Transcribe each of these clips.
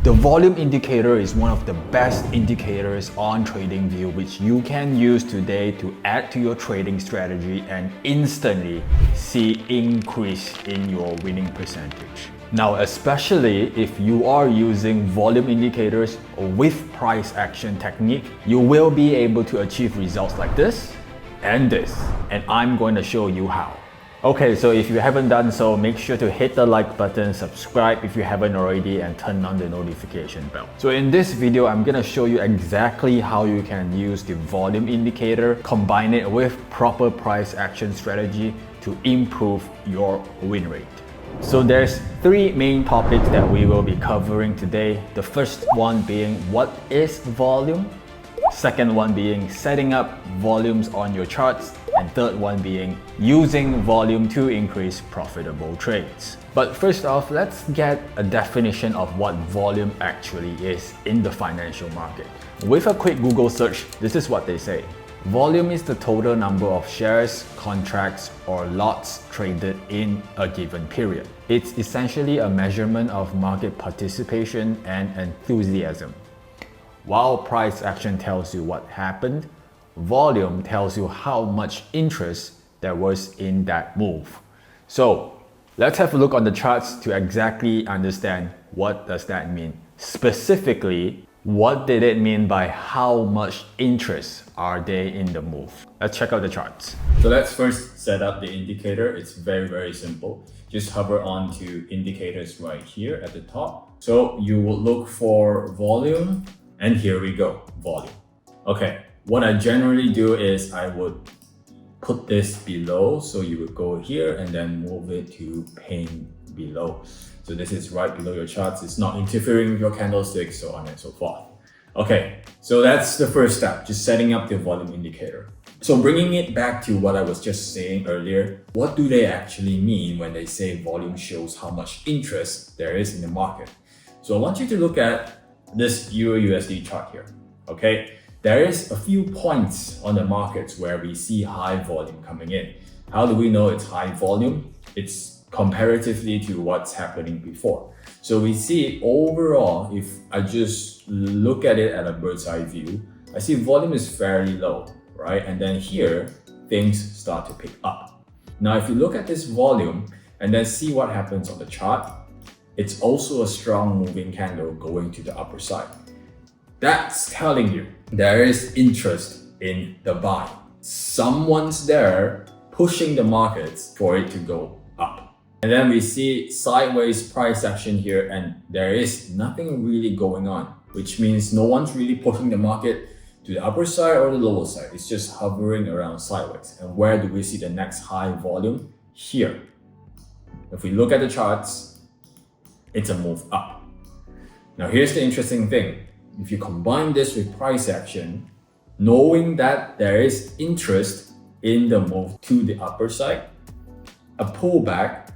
The volume indicator is one of the best indicators on TradingView which you can use today to add to your trading strategy and instantly see increase in your winning percentage. Now, especially if you are using volume indicators with price action technique, you will be able to achieve results like this and this, and I'm going to show you how. Okay, so if you haven't done so, make sure to hit the like button, subscribe if you haven't already, and turn on the notification bell. So in this video, I'm gonna show you exactly how you can use the volume indicator, combine it with proper price action strategy to improve your win rate. So there's three main topics that we will be covering today. The first one being what is volume? Second one being setting up volumes on your charts, and third one being using volume to increase profitable trades. But first off, let's get a definition of what volume actually is in the financial market. With a quick Google search, this is what they say. Volume is the total number of shares, contracts, or lots traded in a given period. It's essentially a measurement of market participation and enthusiasm. While price action tells you what happened, volume tells you how much interest there was in that move. So let's have a look on the charts to exactly understand what does that mean. Specifically, what did it mean by how much interest are they in the move? Let's check out the charts. So let's first set up the indicator. It's very simple. Just hover on to indicators right here at the top. So you will look for volume, and here we go, volume. Okay, what I generally do is I would put this below. So you would go here and then move it to pane below. So this is right below your charts. It's not interfering with your candlesticks, so on and so forth. Okay, so that's the first step, just setting up the volume indicator. So bringing it back to what I was just saying earlier, what do they actually mean when they say volume shows how much interest there is in the market? So I want you to look at this Euro USD chart here, okay? There is a few points on the markets where we see high volume coming in. How do we know it's high volume? It's comparatively to what's happening before. So we see overall, if I just look at it at a bird's eye view, I see volume is fairly low, right? And then here, things start to pick up. Now, if you look at this volume and then see what happens on the chart, it's also a strong moving candle going to the upper side. That's telling you there is interest in the buy. Someone's there pushing the markets for it to go up. And then we see sideways price action here, and there is nothing really going on, which means no one's really pushing the market to the upper side or the lower side. It's just hovering around sideways. And where do we see the next high volume? Here. If we look at the charts, it's a move up. Now here's the interesting thing. If you combine this with price action, knowing that there is interest in the move to the upper side, a pullback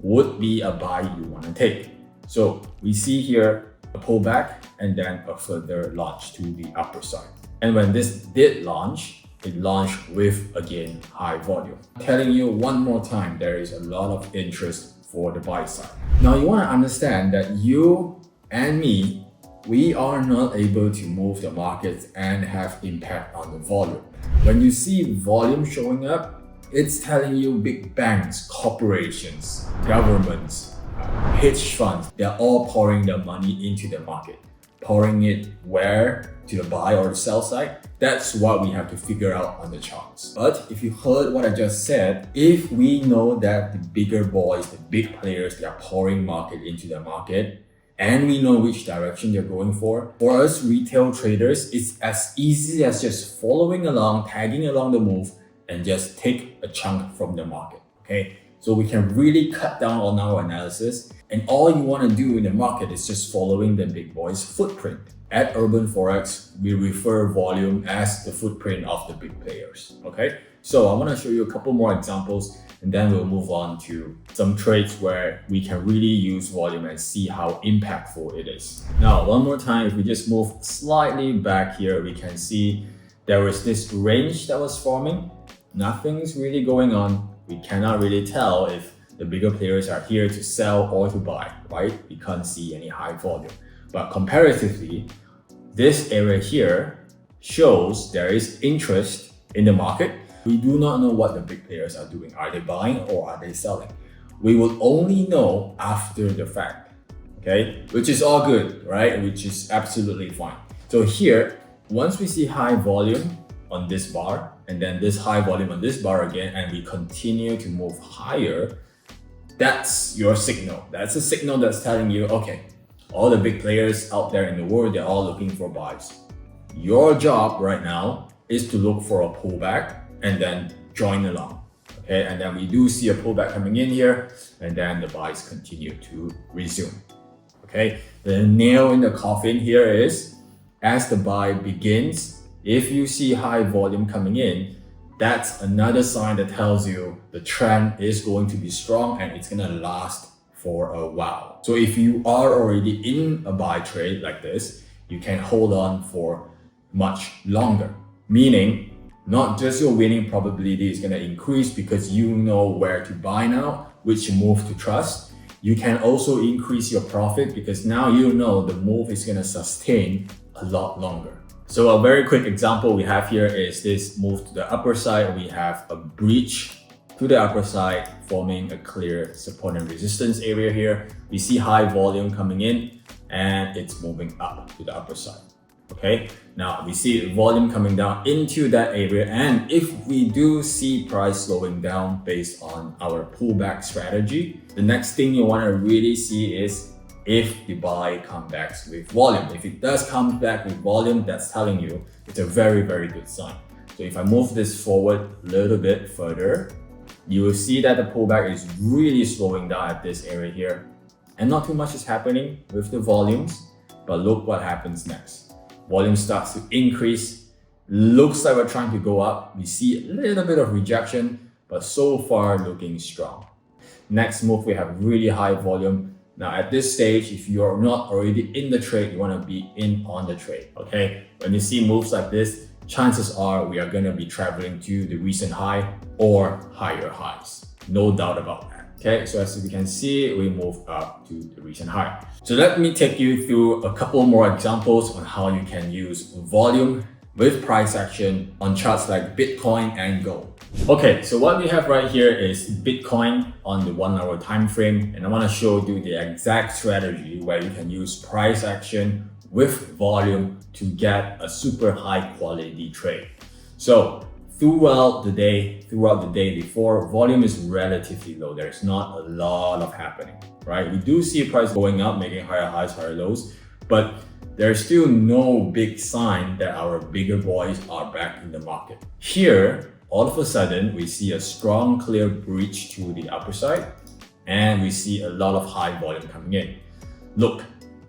would be a buy you want to take. So we see here a pullback and then a further launch to the upper side. And when this did launch, it launched with, again, high volume. I'm telling you one more time, there is a lot of interest for the buy side. Now you want to understand that you and me, we are not able to move the markets and have impact on the volume. When you see volume showing up, it's telling you big banks, corporations, governments, hedge funds, they're all pouring their money into the market. Pouring it where? To the buy or the sell side? That's what we have to figure out on the charts. But if you heard what I just said, if we know that the bigger boys, the big players, they are pouring market into the market, and we know which direction they're going for us retail traders, it's as easy as just following along, tagging along the move, and just take a chunk from the market, okay? So we can really cut down on our analysis, and all you want to do in the market is just following the big boys' footprint. At Urban Forex, we refer volume as the footprint of the big players, okay? So I want to show you a couple more examples, and then we'll move on to some trades where we can really use volume and see how impactful it is. Now, one more time, if we just move slightly back here, we can see there was this range that was forming. Nothing's really going on. We cannot really tell if the bigger players are here to sell or to buy, right? We can't see any high volume. But comparatively, this area here shows there is interest in the market. We do not know what the big players are doing. Are they buying or are they selling? We will only know after the fact, okay? Which is all good, right? Which is absolutely fine. So here, once we see high volume on this bar, and then this high volume on this bar again, and we continue to move higher, that's your signal. That's a signal that's telling you, okay, all the big players out there in the world, they're all looking for buys. Your job right now is to look for a pullback and then join along. Okay, and then we do see a pullback coming in here, and then the buys continue to resume. Okay, the nail in the coffin here is, as the buy begins, if you see high volume coming in, that's another sign that tells you the trend is going to be strong and it's gonna last for a while. So if you are already in a buy trade like this, you can hold on for much longer. Meaning, not just your winning probability is gonna increase because you know where to buy now, which move to trust. You can also increase your profit because now you know the move is gonna sustain a lot longer. So a very quick example we have here is this move to the upper side. We have a breach to the upper side, forming a clear support and resistance area here. We see high volume coming in and it's moving up to the upper side. Okay, now we see volume coming down into that area, and if we do see price slowing down based on our pullback strategy, the next thing you want to really see is if the buy comes back with volume. If it does come back with volume, that's telling you it's a very, very good sign. So if I move this forward a little bit further, you will see that the pullback is really slowing down at this area here. And not too much is happening with the volumes, but look what happens next. Volume starts to increase. Looks like we're trying to go up. We see a little bit of rejection, but so far looking strong. Next move, we have really high volume. Now at this stage, if you're not already in the trade, you want to be in on the trade, okay? When you see moves like this, chances are we are going to be traveling to the recent high or higher highs. No doubt about that. Okay, so as we can see, we move up to the recent high. So let me take you through a couple more examples on how you can use volume with price action on charts like Bitcoin and gold. Okay, so what we have right here is Bitcoin on the 1 hour time frame, and I want to show you the exact strategy where you can use price action with volume to get a super high quality trade. So throughout the day before, volume is relatively low. There's not a lot of happening, right? We do see price going up, making higher highs, higher lows, but there's still no big sign that our bigger boys are back in the market. Here, all of a sudden, we see a strong, clear breach to the upper side, and we see a lot of high volume coming in. Look,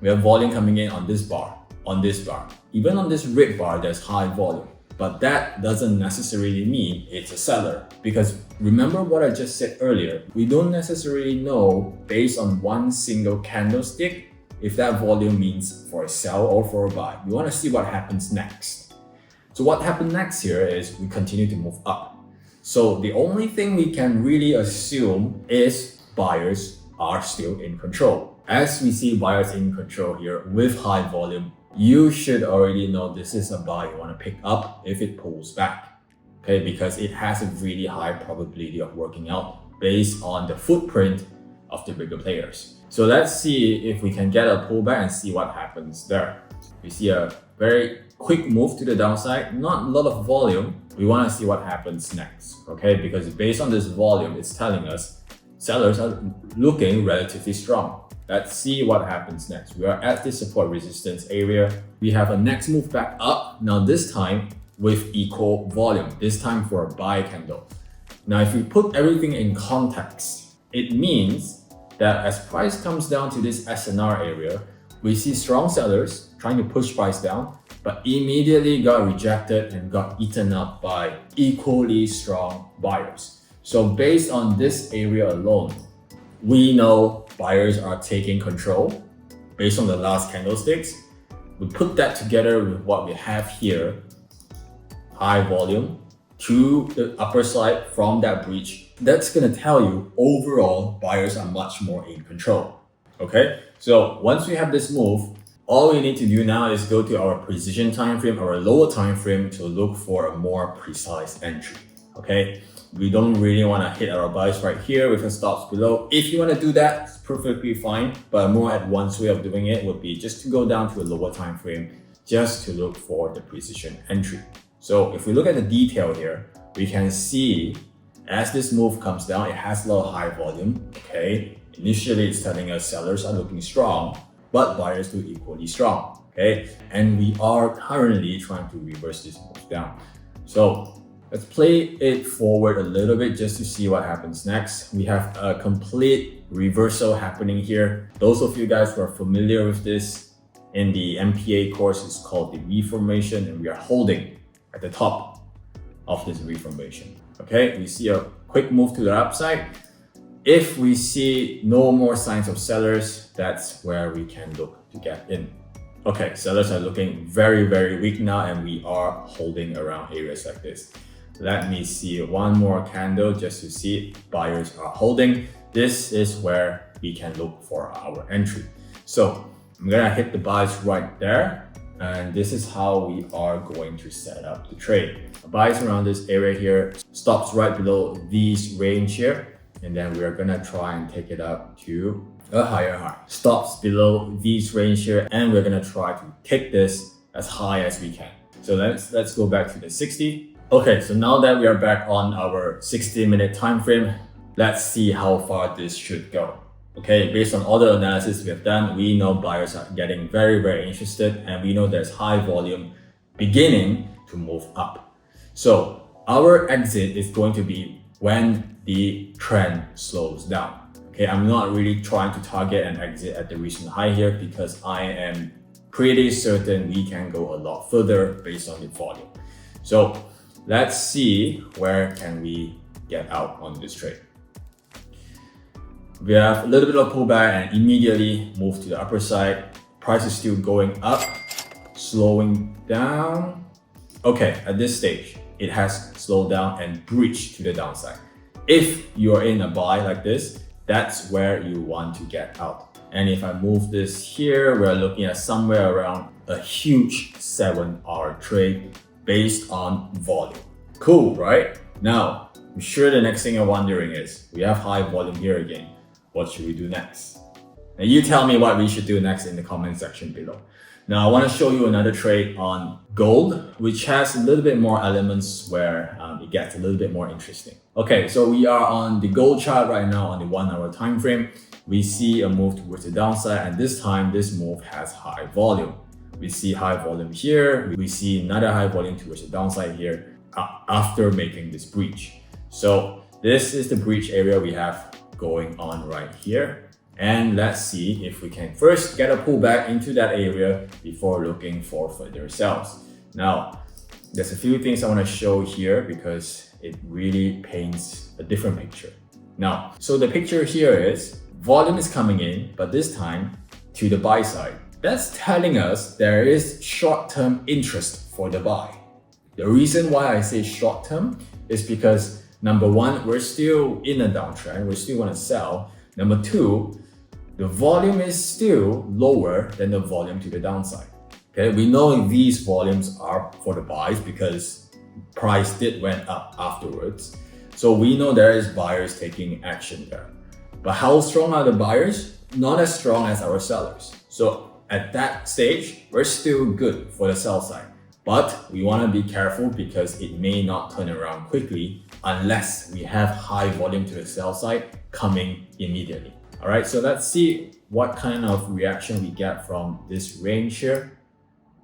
we have volume coming in on this bar, on this bar. Even on this red bar, there's high volume. But that doesn't necessarily mean it's a seller, because remember what I just said earlier, we don't necessarily know based on one single candlestick if that volume means for a sell or for a buy. We want to see what happens next. So what happened next here is we continue to move up. So the only thing we can really assume is buyers are still in control. As we see buyers in control here with high volume, you should already know this is a buy you want to pick up if it pulls back, okay? Because it has a really high probability of working out based on the footprint of the bigger players. So let's see if we can get a pullback and see what happens there. We see a very quick move to the downside, not a lot of volume. We want to see what happens next, okay? Because based on this volume, it's telling us sellers are looking relatively strong. Let's see what happens next. We are at the support resistance area. We have a next move back up. Now this time with equal volume, this time for a buy candle. Now if we put everything in context, it means that as price comes down to this SNR area, we see strong sellers trying to push price down, but immediately got rejected and got eaten up by equally strong buyers. So based on this area alone, we know buyers are taking control based on the last candlesticks. We put that together with what we have here, high volume to the upper side from that breach. That's going to tell you overall buyers are much more in control. Okay, so once we have this move, All we need to do now is go to our precision time frame, our lower time frame, to look for a more precise entry. Okay, we don't really want to hit our buys right here with the stops below. If you want to do that, it's perfectly fine, but a more advanced way of doing it would be just to go down to a lower time frame just to look for the precision entry. So if we look at the detail here, we can see as this move comes down, it has a lot of high volume. Okay, initially it's telling us sellers are looking strong, but buyers do equally strong. Okay, and we are currently trying to reverse this move down. So let's play it forward a little bit just to see what happens next. We have a complete reversal happening here. Those of you guys who are familiar with this in the MPA course, it's called the reformation, and we are holding at the top of this reformation. Okay, we see a quick move to the upside. If we see no more signs of sellers, that's where we can look to get in. Okay, sellers are looking very, very weak now, and we are holding around areas like this. Let me see one more candle just to see buyers are holding. This is where we can look for our entry. So I'm gonna hit the buys right there. And this is how we are going to set up the trade. Buys around this area here, stops right below this range here. And then we are gonna try and take it up to a higher high. Stops below this range here, and we're gonna try to take this as high as we can. So let's go back to the 60. Okay, so now that we are back on our 60-minute time frame, let's see how far this should go. Okay, based on all the analysis we have done, we know buyers are getting very, very interested, and we know there's high volume beginning to move up. So our exit is going to be when the trend slows down. Okay, I'm not really trying to target an exit at the recent high here because I am pretty certain we can go a lot further based on the volume. So let's see where can we get out on this trade. We have a little bit of pullback and immediately move to the upper side. Price is still going up, slowing down. Okay, at this stage, it has slowed down and breached to the downside. If you're in a buy like this, that's where you want to get out. And if I move this here, we're looking at somewhere around a huge 7-hour trade based on volume. Cool, right? Now, I'm sure the next thing you're wondering is, we have high volume here again. What should we do next? Now you tell me what we should do next in the comment section below. Now I want to show you another trade on gold, which has a little bit more elements where it gets a little bit more interesting. Okay, so we are on the gold chart right now on the 1-hour time frame. We see a move towards the downside, and this time this move has high volume. We see high volume here. We see another high volume towards the downside here after making this breach. So this is the breach area we have going on right here, and let's see if we can first get a pullback into that area before looking for further sells. Now there's a few things I want to show here because it really paints a different picture. Now, so the picture here is volume is coming in, but this time to the buy side. That's telling us there is short-term interest for the buy. The reason why I say short-term is because number one, we're still in a downtrend, we still want to sell. Number two, the volume is still lower than the volume to the downside. Okay, we know these volumes are for the buys because price did went up afterwards. So we know there is buyers taking action there. But how strong are the buyers? Not as strong as our sellers. So at that stage, we're still good for the sell side. But we want to be careful because it may not turn around quickly unless we have high volume to the sell side coming immediately. All right, so let's see what kind of reaction we get from this range here.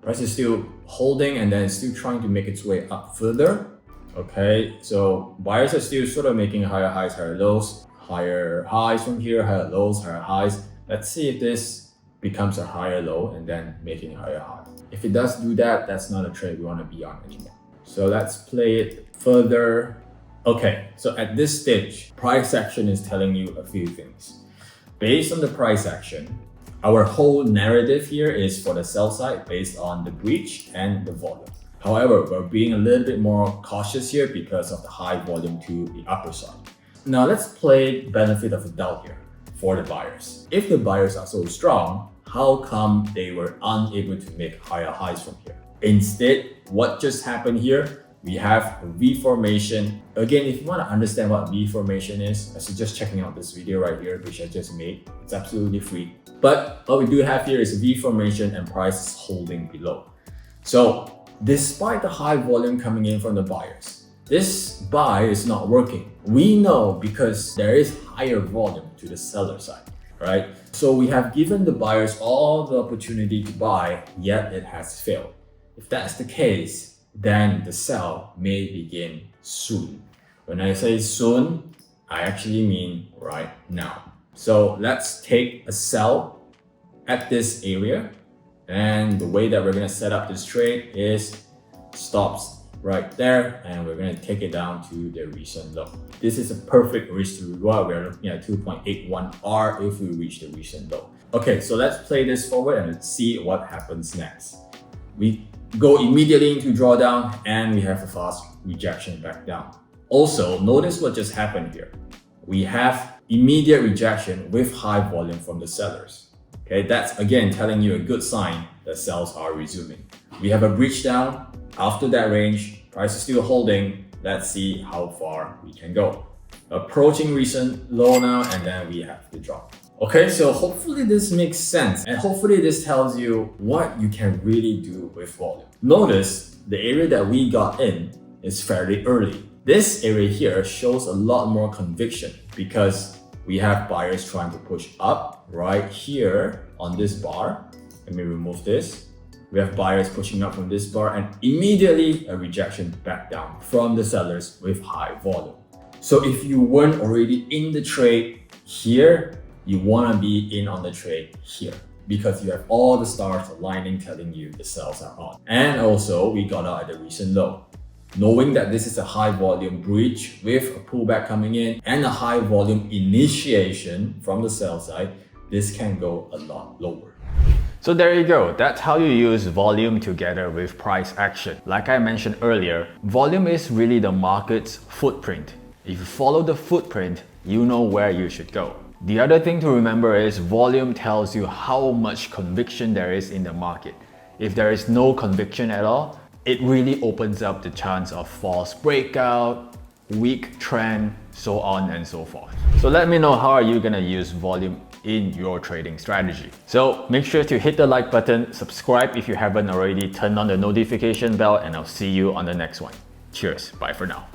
Price is still holding and then still trying to make its way up further. Okay, so buyers are still sort of making higher highs, higher lows, higher highs from here, higher lows, higher highs. Let's see if this becomes a higher low and then making a higher high. If it does do that, that's not a trade we want to be on anymore. So let's play it further. Okay, so at this stage, price action is telling you a few things. Based on the price action, our whole narrative here is for the sell side based on the breach and the volume. However, we're being a little bit more cautious here because of the high volume to the upper side. Now let's play benefit of the doubt here for the buyers. If the buyers are so strong, how come they were unable to make higher highs from here? Instead, what just happened here? We have a V formation. Again, if you want to understand what V formation is, I suggest checking out this video right here, which I just made. It's absolutely free. But what we do have here is a V formation and price is holding below. So despite the high volume coming in from the buyers, this buy is not working. We know because there is higher volume to the seller side, right? So we have given the buyers all the opportunity to buy, yet it has failed. If that's the case, then the sell may begin soon. When I say soon, I actually mean right now. So let's take a sell at this area. And the way that we're going to set up this trade is stops right there. And we're going to take it down to the recent low. This is a perfect risk to reward. We're looking at 2.81R if we reach the recent low. Okay, so let's play this forward and let's see what happens next. We go immediately into drawdown and we have a fast rejection back down. Also, notice what just happened here. We have immediate rejection with high volume from the sellers. Okay, that's again telling you a good sign that sales are resuming. We have a breach down. After that range, price is still holding. Let's see how far we can go. Approaching recent low now, and then we have the drop. Okay, so hopefully this makes sense and hopefully this tells you what you can really do with volume. Notice the area that we got in is fairly early. This area here shows a lot more conviction because we have buyers trying to push up right here on this bar. Let me remove this. We have buyers pushing up from this bar and immediately a rejection back down from the sellers with high volume. So if you weren't already in the trade here, you want to be in on the trade here because you have all the stars aligning telling you the sales are on. And also we got out at the recent low. Knowing that this is a high volume breach with a pullback coming in and a high volume initiation from the sell side, this can go a lot lower. So there you go, that's how you use volume together with price action. Like I mentioned earlier, volume is really the market's footprint. If you follow the footprint, you know where you should go. The other thing to remember is volume tells you how much conviction there is in the market. If there is no conviction at all, it really opens up the chance of false breakout, weak trend, so on and so forth. So let me know how are you gonna use volume in your trading strategy. So make sure to hit the like button, subscribe if you haven't already, turn on the notification bell, and I'll see you on the next one. Cheers, bye for now.